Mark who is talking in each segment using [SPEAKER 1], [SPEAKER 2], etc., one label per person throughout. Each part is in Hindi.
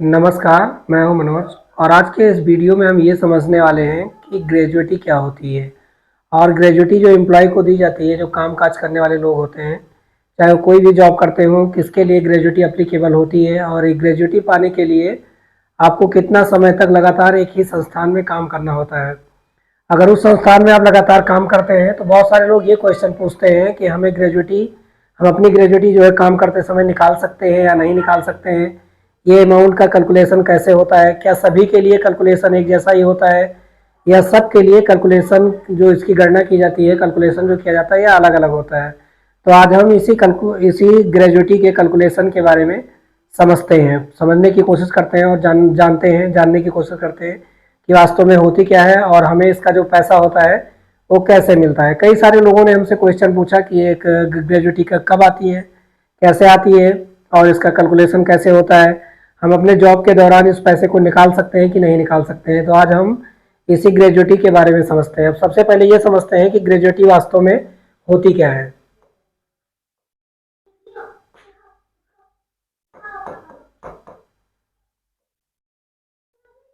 [SPEAKER 1] नमस्कार, मैं हूं मनोज और आज के इस वीडियो में हम ये समझने वाले हैं कि ग्रेजुएटी क्या होती है और ग्रेजुएटी जो एम्प्लॉय को दी जाती है, जो काम-काज करने वाले लोग होते हैं, चाहे वो कोई भी जॉब करते हों, किसके लिए ग्रेजुएटी एप्लीकेबल होती है और एक ग्रेजुएटी पाने के लिए आपको कितना समय तक लगातार एक ही संस्थान में काम करना होता है। अगर उस संस्थान में आप लगातार काम करते हैं, तो बहुत सारे लोग ये क्वेश्चन पूछते हैं कि हम अपनी ग्रेजुएटी जो है काम करते समय निकाल सकते हैं या नहीं निकाल सकते हैं। ये अमाउंट का कैलकुलेशन कैसे होता है? क्या सभी के लिए कैलकुलेशन एक जैसा ही होता है या सब के लिए कैलकुलेशन जो इसकी गणना की जाती है, कैलकुलेशन जो किया जाता है, यह अलग-अलग होता है? तो आज हम इसी ग्रेजुएटी के कैलकुलेशन के बारे में समझते हैं, समझने की कोशिश करते हैं और जानने की कोशिश करते हैं कि वास्तव में होती क्या है और हमें इसका जो पैसा होता है वो कैसे मिलता है। कई सारे लोगों ने हमसे क्वेश्चन पूछा कि एक ग्रेजुएटी कब आती है, कैसे आती है और इसका कैलकुलेशन कैसे होता है। हम अपने जॉब के दौरान इस पैसे को निकाल सकते हैं कि नहीं निकाल सकते हैं। तो आज हम इसी ग्रेजुएटी के बारे में समझते हैं। अब सबसे पहले ये समझते हैं कि ग्रेजुएटी वास्तव में होती क्या है।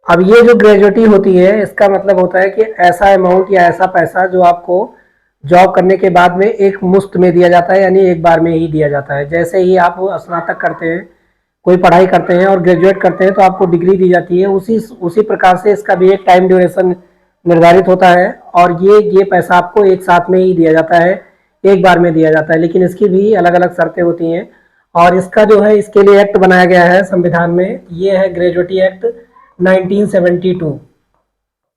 [SPEAKER 1] अब ये जो ग्रेजुएटी होती है, इसका मतलब होता है कि ऐसा अमाउंट या ऐसा पैसा जो आपको जॉब करने के बाद में एक मुफ्त में दिया जाता है, यानी एक बार में ही दिया जाता है। जैसे ही आप स्नातक करते हैं, कोई पढ़ाई करते हैं और ग्रेजुएट करते हैं, तो आपको डिग्री दी जाती है। उसी प्रकार से इसका भी एक टाइम ड्यूरेशन निर्धारित होता है और ये पैसा आपको एक साथ में ही दिया जाता है, एक बार में दिया जाता है। लेकिन इसकी भी अलग अलग शर्तें होती हैं और इसका जो है, इसके लिए एक्ट बनाया गया है संविधान में। ये है ग्रेजुएटी एक्ट 1972।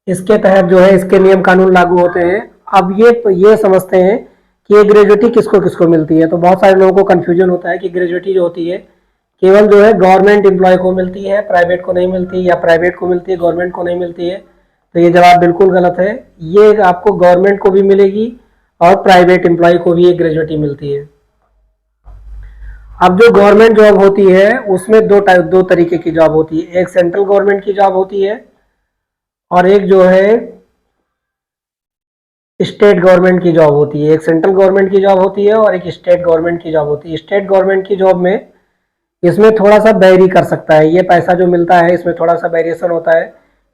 [SPEAKER 1] इसके तहत जो है इसके नियम कानून लागू होते हैं। अब ये समझते हैं कि ये ग्रेजुएटी किसको किसको मिलती है। तो बहुत सारे लोगों को कन्फ्यूजन होता है कि ग्रेजुएटी जो होती है केवल जो है गवर्नमेंट एम्प्लॉय को मिलती है, प्राइवेट को नहीं मिलती, या प्राइवेट को मिलती है, गवर्नमेंट को नहीं मिलती है। तो ये जवाब बिल्कुल गलत है। ये आपको गवर्नमेंट को भी मिलेगी और प्राइवेट एम्प्लॉय को भी ये ग्रेजुएटी मिलती है। अब जो गवर्नमेंट जॉब होती है उसमें दो तरीके की जॉब होती है। एक सेंट्रल गवर्नमेंट की जॉब होती है और एक जो है स्टेट गवर्नमेंट की जॉब होती है। एक सेंट्रल गवर्नमेंट की जॉब होती है और एक स्टेट गवर्नमेंट की जॉब होती है। स्टेट गवर्नमेंट की जॉब में इसमें थोड़ा सा वेरी कर सकता है, ये पैसा जो मिलता है इसमें थोड़ा सा वेरिएशन होता है,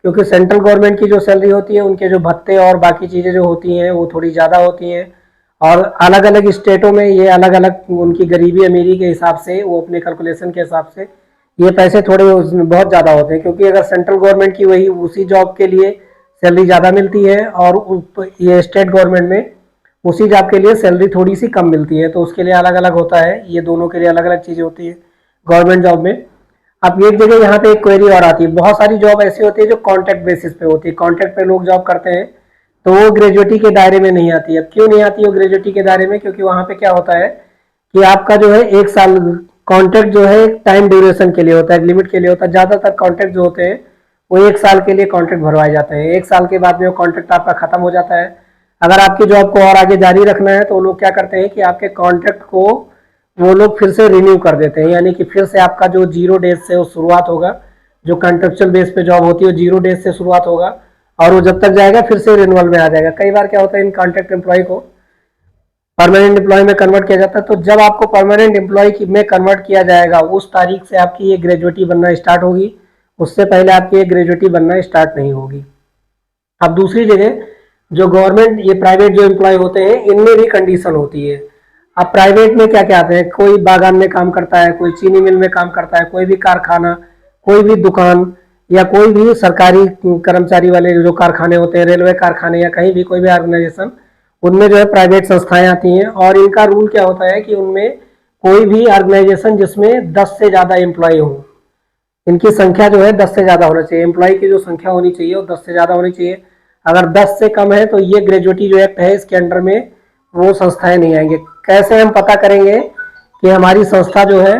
[SPEAKER 1] क्योंकि सेंट्रल गवर्नमेंट की जो सैलरी होती है, उनके जो भत्ते और बाकी चीज़ें जो होती हैं वो थोड़ी ज़्यादा होती हैं और अलग अलग स्टेटों में ये अलग अलग उनकी गरीबी अमीरी के हिसाब से, वो अपने कैलकुलेशन के हिसाब से ये पैसे थोड़े बहुत ज़्यादा होते हैं। क्योंकि अगर सेंट्रल गवर्नमेंट की वही उसी जॉब के लिए सैलरी ज़्यादा मिलती है और ये स्टेट गवर्नमेंट में उसी जॉब के लिए सैलरी थोड़ी सी कम मिलती है, तो उसके लिए अलग अलग होता है। ये दोनों के लिए अलग अलग चीज़ें होती है गवर्नमेंट जॉब में। अब एक जगह यहाँ पे एक क्वेरी और आती है, बहुत सारी जॉब ऐसी होती है जो कॉन्ट्रैक्ट बेसिस पे होती है, कॉन्ट्रैक्ट पे लोग जॉब करते हैं, तो वो ग्रेजुएटी के दायरे में नहीं आती है। अब क्यों नहीं आती है वो ग्रेजुएटी के दायरे में? क्योंकि वहाँ पे क्या होता है कि आपका जो है एक साल कॉन्ट्रैक्ट जो है टाइम ड्यूरेशन के लिए होता है, लिमिट के लिए होता है। ज़्यादातर कॉन्ट्रैक्ट जो होते हैं वो एक साल के लिए कॉन्ट्रैक्ट भरवाए जाते हैं। एक साल के बाद में वो कॉन्ट्रैक्ट आपका खत्म हो जाता है। अगर आपकी जॉब को और आगे जारी रखना है तो वो लोग क्या करते हैं कि आपके कॉन्ट्रैक्ट को वो लोग फिर से रिन्यू कर देते हैं, यानी कि फिर से आपका जो 0 डेज से वो शुरुआत होगा, जो कॉन्ट्रेक्चुअल बेस पे जॉब होती है वो 0 डेज से शुरुआत होगा और वो जब तक जाएगा फिर से रिन्यूअल में आ जाएगा। कई बार क्या होता है, इन कॉन्ट्रैक्ट एम्प्लॉय को परमानेंट एम्प्लॉय में कन्वर्ट किया जाता है। तो जब आपको परमानेंट एम्प्लॉय में कन्वर्ट किया जाएगा उस तारीख से आपकी ये ग्रेजुएटी बनना स्टार्ट होगी, उससे पहले आपकी ये ग्रेजुएटी बनना स्टार्ट नहीं होगी। अब दूसरी जगह जो गवर्नमेंट, ये प्राइवेट जो एम्प्लॉय होते हैं, इनमें भी कंडीशन होती है। अब प्राइवेट में क्या क्या आते हैं, कोई बागान में काम करता है, कोई चीनी मिल में काम करता है, कोई भी कारखाना, कोई भी दुकान, या कोई भी सरकारी कर्मचारी वाले जो कारखाने होते हैं, रेलवे कारखाने या कहीं भी कोई भी ऑर्गेनाइजेशन, उनमें जो है प्राइवेट संस्थाएं आती हैं। और इनका रूल क्या होता है कि उनमें कोई भी ऑर्गेनाइजेशन जिसमें 10 से ज़्यादा एम्प्लॉय हो, इनकी संख्या जो है 10 से ज़्यादा होना चाहिए, एम्प्लॉय की जो संख्या होनी चाहिए वो 10 से ज़्यादा होनी चाहिए। अगर 10 से कम है तो ये ग्रेजुएटी जो एक्ट है इसके अंडर में वो संस्थाएं नहीं आएंगे। कैसे हम पता करेंगे कि हमारी संस्था जो है,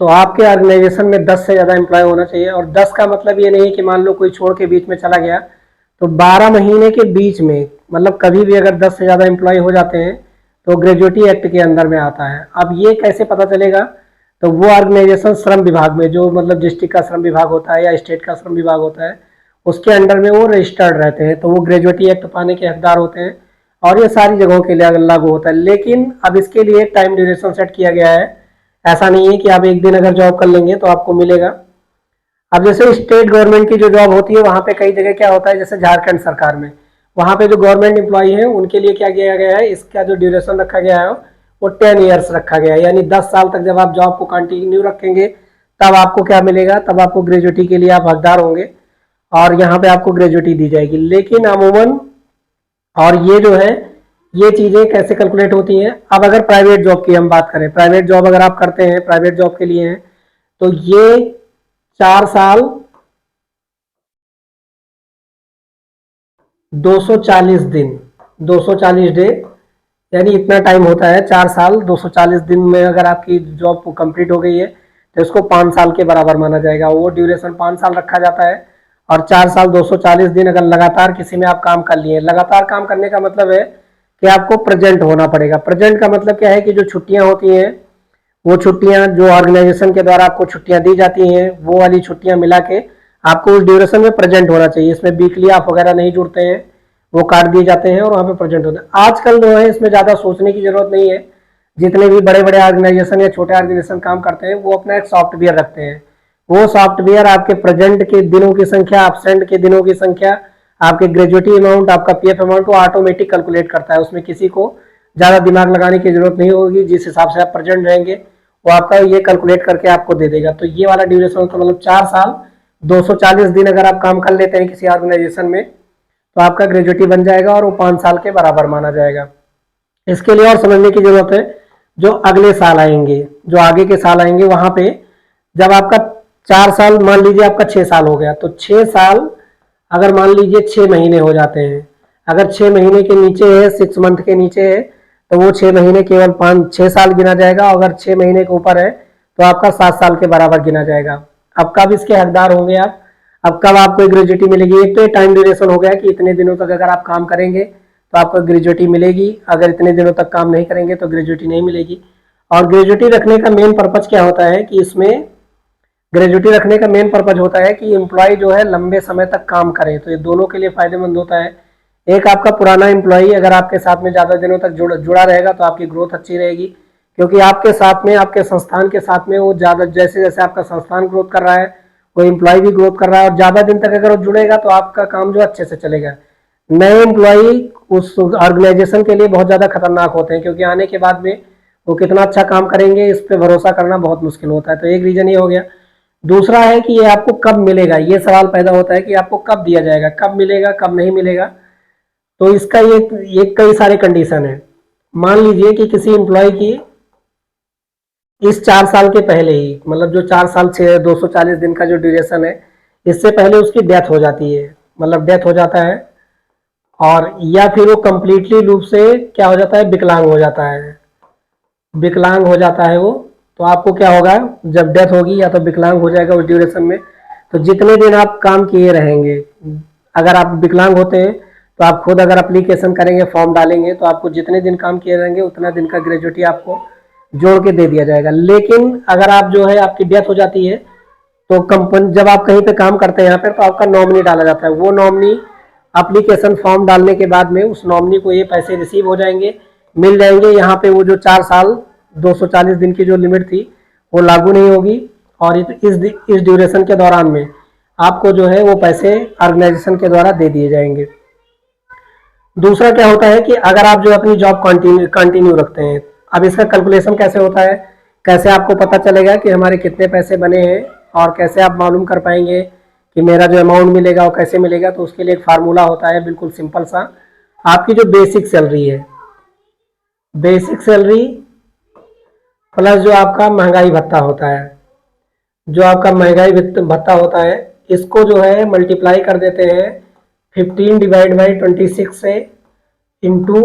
[SPEAKER 1] तो आपके ऑर्गेनाइजेशन में 10 से ज़्यादा एम्प्लॉय होना चाहिए। और 10 का मतलब ये नहीं कि मान लो कोई छोड़ के बीच में चला गया, तो 12 महीने के बीच में, मतलब कभी भी अगर 10 से ज़्यादा एम्प्लॉय हो जाते हैं तो ग्रेजुएटी एक्ट के अंदर में आता है। अब ये कैसे पता चलेगा? तो वो ऑर्गेनाइजेशन श्रम विभाग में, जो मतलब डिस्ट्रिक्ट का श्रम विभाग होता है या स्टेट का श्रम विभाग होता है, उसके अंडर में वो रजिस्टर्ड रहते हैं, तो वो ग्रेजुएटी एक्ट पाने के हकदार होते हैं और ये सारी जगहों के लिए लागू होता है। लेकिन अब इसके लिए टाइम ड्यूरेशन सेट किया गया है। ऐसा नहीं है कि आप एक दिन अगर जॉब कर लेंगे तो आपको मिलेगा। अब जैसे स्टेट गवर्नमेंट की जो जॉब होती है वहाँ पे कई जगह क्या होता है, जैसे झारखंड सरकार में वहाँ पे जो गवर्नमेंट एम्प्लॉई है उनके लिए क्या किया गया है, इसका जो ड्यूरेशन रखा गया है वो 10 ईयर्स रखा गया है, यानी 10 साल तक जब आप जॉब को कंटिन्यू रखेंगे तब आपको क्या मिलेगा, तब आपको ग्रेजुएटी के लिए आप हकदार होंगे और यहाँ पे आपको ग्रेजुएटी दी जाएगी। लेकिन अमूमन और ये जो है ये चीजें कैसे कैलकुलेट होती हैं। अब अगर प्राइवेट जॉब की हम बात करें, प्राइवेट जॉब अगर आप करते हैं, प्राइवेट जॉब के लिए हैं तो ये 4 साल 240 दिन 240 डे, यानी इतना टाइम होता है। 4 साल 240 दिन में अगर आपकी जॉब कंप्लीट हो गई है तो इसको 5 साल के बराबर माना जाएगा। वो ड्यूरेशन 5 साल रखा जाता है और 4 साल 240 दिन अगर लगातार किसी में आप काम कर लिए। लगातार काम करने का मतलब है कि आपको प्रेजेंट होना पड़ेगा। प्रेजेंट का मतलब क्या है कि जो छुट्टियां होती हैं वो छुट्टियां जो ऑर्गेनाइजेशन के द्वारा आपको छुट्टियां दी जाती हैं वो वाली छुट्टियां मिला के आपको उस ड्यूरेशन में प्रेजेंट होना चाहिए। इसमें वीकली ऑफ वगैरह नहीं जुड़ते हैं, वो काट दिए जाते हैं और वहाँ पे प्रेजेंट होते हैं। आजकल जो है इसमें ज़्यादा सोचने की जरूरत नहीं है। जितने भी बड़े बड़े ऑर्गेनाइजेशन या छोटे ऑर्गेनाइजेशन काम करते हैं वो अपना एक सॉफ्टवेयर रखते हैं। वो सॉफ्टवेयर आपके प्रेजेंट के दिनों की संख्या, एब्सेंट के दिनों की संख्या, आपके ग्रेजुएटी अमाउंट, आपका पीएफ अमाउंट वो ऑटोमेटिक कैलकुलेट करता है। उसमें किसी को ज़्यादा दिमाग लगाने की जरूरत नहीं होगी। जिस हिसाब से आप प्रेजेंट रहेंगे वो आपका ये कैलकुलेट करके आपको दे देगा। तो ये वाला ड्यूरेशन होता है, मतलब 4 साल 240 दिन अगर आप काम कर लेते हैं किसी ऑर्गेनाइजेशन में तो आपका ग्रेजुएटी बन जाएगा और वो 5 साल के बराबर माना जाएगा। इसके लिए और समझने की जरूरत है, जो अगले साल आएंगे, जो आगे के साल आएंगे वहां पे जब आपका 4 साल, मान लीजिए आपका 6 साल हो गया तो 6 साल अगर मान लीजिए 6 महीने हो जाते हैं, अगर 6 महीने के नीचे है, 6 मंथ के नीचे है तो वो 6 महीने केवल 6 साल गिना जाएगा। अगर 6 महीने के ऊपर है तो आपका 7 साल के बराबर गिना जाएगा। अब कब इसके हकदार होंगे आप, अब कब आपको ग्रेजुएटी मिलेगी। एक तो ये टाइम ड्यूरेशन हो गया कि इतने दिनों तक अगर आप काम करेंगे तो आपको ग्रेजुएटी मिलेगी, अगर इतने दिनों तक काम नहीं करेंगे तो ग्रेजुएटी नहीं मिलेगी। और ग्रेजुएटी रखने का मेन पर्पज क्या होता है कि इसमें ग्रेजुएटी रखने का मेन पर्पज होता है कि एम्प्लॉय जो है लंबे समय तक काम करे, तो ये दोनों के लिए फायदेमंद होता है। एक आपका पुराना एम्प्लॉय अगर आपके साथ में ज़्यादा दिनों तक जुड़ा रहेगा तो आपकी ग्रोथ अच्छी रहेगी, क्योंकि आपके साथ में, आपके संस्थान के साथ में वो ज़्यादा, जैसे जैसे आपका संस्थान ग्रोथ कर रहा है वो एम्प्लॉय भी ग्रोथ कर रहा है और ज़्यादा दिन तक अगर वो जुड़ेगा तो आपका काम जो अच्छे से चलेगा। नए एम्प्लॉय उस ऑर्गेनाइजेशन के लिए बहुत ज़्यादा खतरनाक होते हैं, क्योंकि आने के बाद में वो कितना अच्छा काम करेंगे इस पर भरोसा करना बहुत मुश्किल होता है। तो एक रीज़न ये हो गया। दूसरा है कि ये आपको कब मिलेगा, ये सवाल पैदा होता है कि आपको कब दिया जाएगा, कब मिलेगा, कब नहीं मिलेगा। तो इसका ये कई सारे कंडीशन है। मान लीजिए कि किसी एम्प्लॉय की इस 4 साल के पहले ही, मतलब जो 4 साल 240 दिन का जो ड्यूरेशन है, इससे पहले उसकी डेथ हो जाती है, मतलब डेथ हो जाता है, और या फिर वो कंप्लीटली रूप से क्या हो जाता है, विकलांग हो जाता है। विकलांग हो जाता है वो, तो आपको क्या होगा, जब डेथ होगी या तो विकलांग हो जाएगा उस ड्यूरेशन में, तो जितने दिन आप काम किए रहेंगे, अगर आप विकलांग होते हैं तो आप खुद अगर एप्लीकेशन करेंगे, फॉर्म डालेंगे, तो आपको जितने दिन काम किए रहेंगे उतना दिन का ग्रेजुएटी आपको जोड़ के दे दिया जाएगा। लेकिन अगर आप जो है आपकी डेथ हो जाती है तो कंपनी, जब आप कहीं पे काम करते हैं यहाँ पर, तो आपका नॉमिनी डाला जाता है। वो नॉमिनी एप्लीकेशन फॉर्म डालने के बाद में उस नॉमिनी को ये पैसे रिसीव हो जाएंगे, मिल जाएंगे। यहाँ पे वो जो 4 साल 240 दिन की जो लिमिट थी वो लागू नहीं होगी, और इस ड्यूरेशन के दौरान में आपको जो है वो पैसे ऑर्गेनाइजेशन के द्वारा दे दिए जाएंगे। दूसरा क्या होता है कि अगर आप जो अपनी जॉब कंटिन्यू रखते हैं, अब इसका कैलकुलेशन कैसे होता है, कैसे आपको पता चलेगा कि हमारे कितने पैसे बने हैं, और कैसे आप मालूम कर पाएंगे कि मेरा जो अमाउंट मिलेगा वो कैसे मिलेगा। तो उसके लिए एक फार्मूला होता है, बिल्कुल सिंपल सा। आपकी जो बेसिक सैलरी है, बेसिक सैलरी प्लस जो आपका महंगाई भत्ता होता है, जो आपका महंगाई भत्ता होता है, इसको जो है मल्टीप्लाई कर देते हैं 15/26 से, इंटू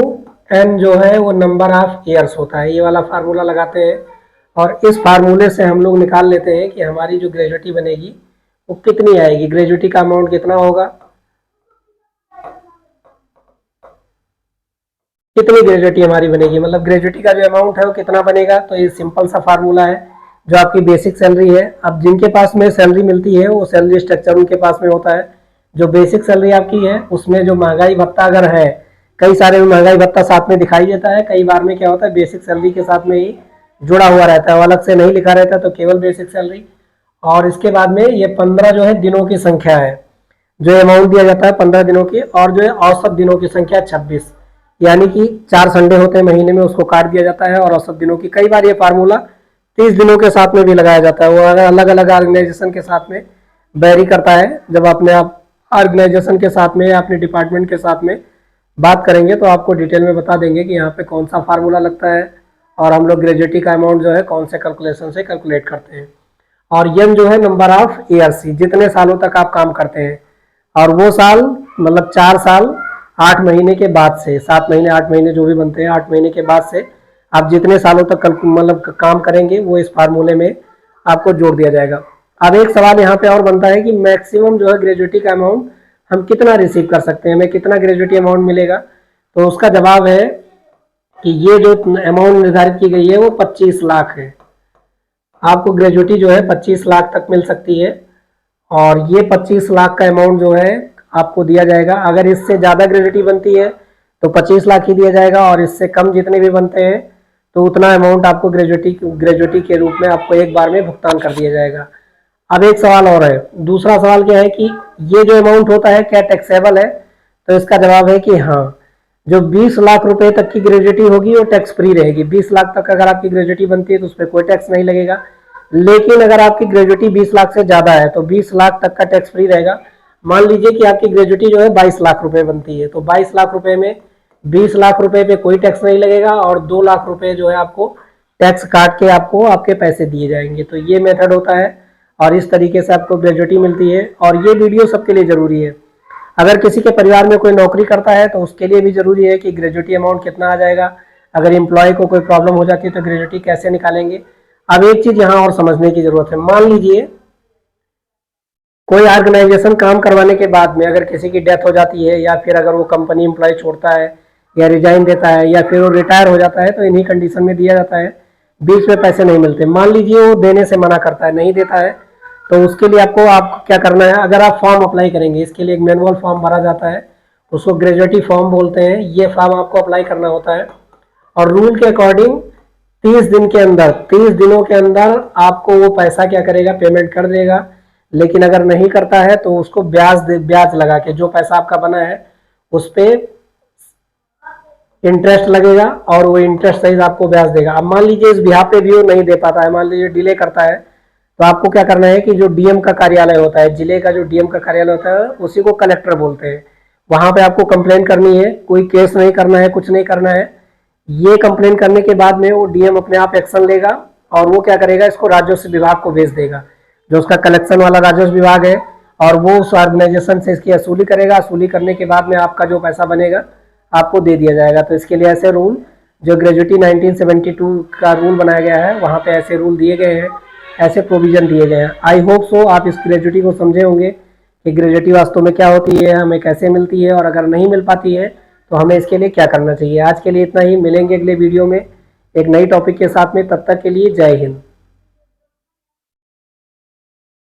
[SPEAKER 1] एन जो है वो नंबर ऑफ ईयर्स होता है। ये वाला फार्मूला लगाते हैं और इस फार्मूले से हम लोग निकाल लेते हैं कि हमारी जो ग्रेजुएटी बनेगी वो कितनी आएगी, ग्रेजुएटी का अमाउंट कितना होगा, कितनी ग्रेजुएटी हमारी बनेगी, मतलब ग्रेजुएटी का जो अमाउंट है वो कितना बनेगा। तो ये सिंपल सा फार्मूला है जो आपकी बेसिक सैलरी है। अब जिनके पास में सैलरी मिलती है वो सैलरी स्ट्रक्चर उनके पास में होता है। जो बेसिक सैलरी आपकी है उसमें जो महंगाई भत्ता अगर है, कई सारे महंगाई भत्ता साथ में दिखाई देता है, कई बार में क्या होता है बेसिक सैलरी के साथ में ही जुड़ा हुआ रहता है, वो अलग से नहीं लिखा रहता, तो केवल बेसिक सैलरी। और इसके बाद में ये 15 जो है दिनों की संख्या है, जो अमाउंट दिया जाता है 15 दिनों की, और जो है औसत दिनों की संख्या 26, यानी कि 4 संडे होते हैं महीने में, उसको काट दिया जाता है, और औसत दिनों की, कई बार ये फार्मूला 30 दिनों के साथ में भी लगाया जाता है। वो अलग अलग ऑर्गेनाइजेशन के साथ में वेरी करता है। जब अपने आप ऑर्गेनाइजेशन के साथ में या अपने डिपार्टमेंट के साथ में बात करेंगे तो आपको डिटेल में बता देंगे कि यहाँ पे कौन सा फार्मूला लगता है, और हम लोग ग्रेजुएटी का अमाउंट जो है कौन से कैलकुलेशन से कैलकुलेट करते हैं। और यन जो है नंबर ऑफ ईयर्स, जितने सालों तक आप काम करते हैं, और वो साल मतलब 4 साल 8 महीने के बाद से, 7 महीने 8 महीने जो भी बनते हैं, 8 महीने के बाद से आप जितने सालों तक मतलब काम करेंगे वो इस फार्मूले में आपको जोड़ दिया जाएगा। अब एक सवाल यहाँ पे और बनता है कि मैक्सिमम जो है ग्रेजुएटी का अमाउंट हम कितना रिसीव कर सकते हैं, हमें कितना ग्रेजुएटी अमाउंट मिलेगा। तो उसका जवाब है कि ये जो अमाउंट निर्धारित की गई है वो 25 लाख है। आपको ग्रेजुएटी जो है 25 लाख तक मिल सकती है, और ये 25 लाख का अमाउंट जो है आपको दिया जाएगा। अगर इससे ज़्यादा ग्रेजुएटी बनती है तो 25 लाख ही दिया जाएगा, और इससे कम जितने भी बनते हैं तो उतना अमाउंट आपको ग्रेजुएटी के रूप में आपको एक बार में भुगतान कर दिया जाएगा। अब एक सवाल और है, दूसरा सवाल क्या है कि ये जो अमाउंट होता है क्या टैक्सेबल है। तो इसका जवाब है कि हाँ, जो 20 लाख रुपए तक की ग्रेजुएटी होगी वो टैक्स फ्री रहेगी। 20 लाख तक अगर आपकी ग्रेजुएटी बनती है तो उस पर कोई टैक्स नहीं लगेगा। लेकिन अगर आपकी ग्रेजुएटी 20 लाख से ज्यादा है तो 20 लाख तक का टैक्स फ्री रहेगा। मान लीजिए कि आपकी ग्रेजुएटी जो है 22 लाख रुपए बनती है, तो 22 लाख रुपए में 20 लाख रुपए पे कोई टैक्स नहीं लगेगा, और 2 लाख रुपए जो है आपको टैक्स काट के आपको आपके पैसे दिए जाएंगे। तो ये मेथड होता है, और इस तरीके से आपको ग्रेजुएटी मिलती है। और ये वीडियो सबके लिए जरूरी है। अगर किसी के परिवार में कोई नौकरी करता है तो उसके लिए भी जरूरी है कि ग्रेजुएटी अमाउंट कितना आ जाएगा। अगर एम्प्लॉय को कोई प्रॉब्लम हो जाती है तो ग्रेजुएटी कैसे निकालेंगे। अब एक चीज यहाँ और समझने की जरूरत है, मान लीजिए कोई ऑर्गेनाइजेशन काम करवाने के बाद में अगर किसी की डेथ हो जाती है, या फिर अगर वो कंपनी एम्प्लॉय छोड़ता है या रिजाइन देता है, या फिर वो रिटायर हो जाता है, तो इन्हीं कंडीशन में दिया जाता है, बीच में पैसे नहीं मिलते। मान लीजिए वो देने से मना करता है, नहीं देता है, तो उसके लिए आपको क्या करना है, अगर आप फॉर्म अप्लाई करेंगे, इसके लिए एक मैनुअल फॉर्म भरा जाता है, उसको ग्रेजुएटी फॉर्म बोलते हैं। ये फॉर्म आपको अप्लाई करना होता है, और रूल के अकॉर्डिंग 30 दिन के अंदर, 30 दिनों के अंदर आपको वो पैसा क्या करेगा, पेमेंट कर देगा। लेकिन अगर नहीं करता है तो उसको ब्याज लगा के, जो पैसा आपका बना है उस पर इंटरेस्ट लगेगा, और वो इंटरेस्ट सहित आपको ब्याज देगा। अब मान लीजिए इस बिहार पे भी वो नहीं दे पाता है, मान लीजिए डिले करता है, तो आपको क्या करना है कि जो डीएम का कार्यालय होता है, जिले का जो डीएम का कार्यालय होता है, उसी को कलेक्टर बोलते हैं, वहां पे आपको कंप्लेन करनी है। कोई केस नहीं करना है, कुछ नहीं करना है। ये कंप्लेन करने के बाद में वो डीएम अपने आप एक्शन लेगा, और वो क्या करेगा, इसको राजस्व विभाग को भेज देगा, जो उसका कलेक्शन वाला राजस्व विभाग है, और वो उस ऑर्गेनाइजेशन से इसकी वसूली करेगा। वसूली करने के बाद में आपका जो पैसा बनेगा आपको दे दिया जाएगा। तो इसके लिए ऐसे रूल, जो ग्रेजुएटी 1972 का रूल बनाया गया है, वहाँ पे ऐसे रूल दिए गए हैं, ऐसे प्रोविजन दिए गए हैं। आई होप सो आप इस ग्रेजुएटी को समझे होंगे कि ग्रेजुएटी वास्तव में क्या होती है, हमें कैसे मिलती है, और अगर नहीं मिल पाती है तो हमें इसके लिए क्या करना चाहिए। आज के लिए इतना ही, मिलेंगे अगले वीडियो में एक नई टॉपिक के साथ में। तब तक के लिए जय हिंद।